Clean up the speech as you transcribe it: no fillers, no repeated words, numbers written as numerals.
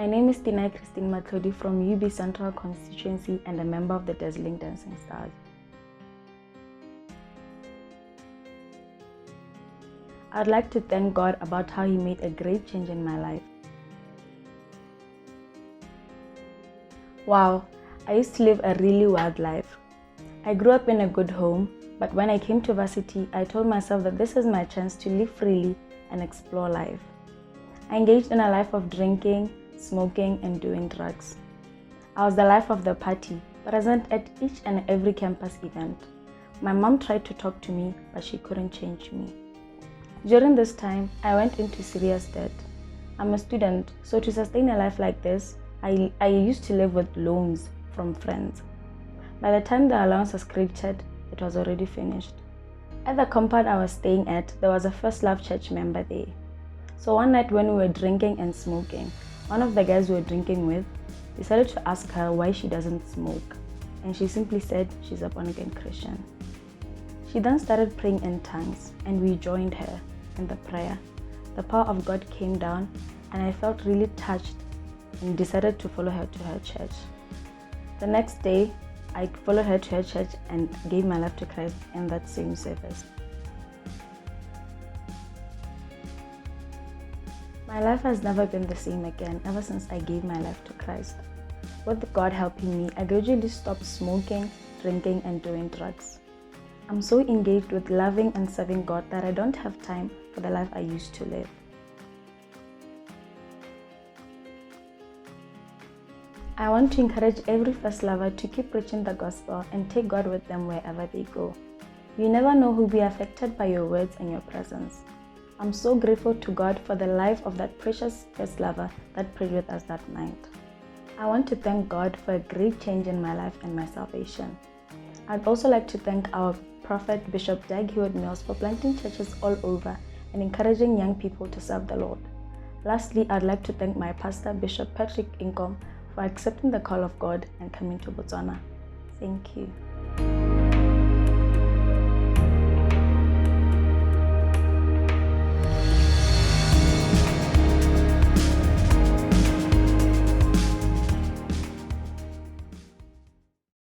My name is Tinaye from UB Central Constituency and a member of the Dazzling Dancing Stars. I'd like to thank God about how He made a great change in my life. Wow, I used to live a really wild life. I grew up in a good home, but when I came to varsity, I told myself that this is my chance to live freely and explore life. I engaged in a life of drinking, smoking, and doing drugs. I was the life of the party, present at each and every campus event. My mom tried to talk to me, but she couldn't change me. During this time, I went into serious debt. I'm a student, so to sustain a life like this, I used to live with loans from friends. By the time the allowance was credited, it was already finished. At the compound I was staying at, there was a First Love Church member there. So one night when we were drinking and smoking, one of the guys we were drinking with decided to ask her why she doesn't smoke, and she simply said she's a born-again Christian. She then started praying in tongues, and we joined her in the prayer. The power of God came down, and I felt really touched and decided to follow her to her church. The next day, I followed her to her church and gave my life to Christ in that same service. My life has never been the same again ever since I gave my life to Christ. With God helping me, I gradually stopped smoking, drinking, and doing drugs. I'm so engaged with loving and serving God that I don't have time for the life I used to live. I want to encourage every first lover to keep preaching the gospel and take God with them wherever they go. You never know who will be affected by your words and your presence. I'm so grateful to God for the life of that precious first lover that prayed with us that night. I want to thank God for a great change in my life and my salvation. I'd also like to thank our prophet Bishop Dag Mills for planting churches all over and encouraging young people to serve the Lord. Lastly, I'd like to thank my pastor Bishop Patrick Inkom for accepting the call of God and coming to Botswana. Thank you.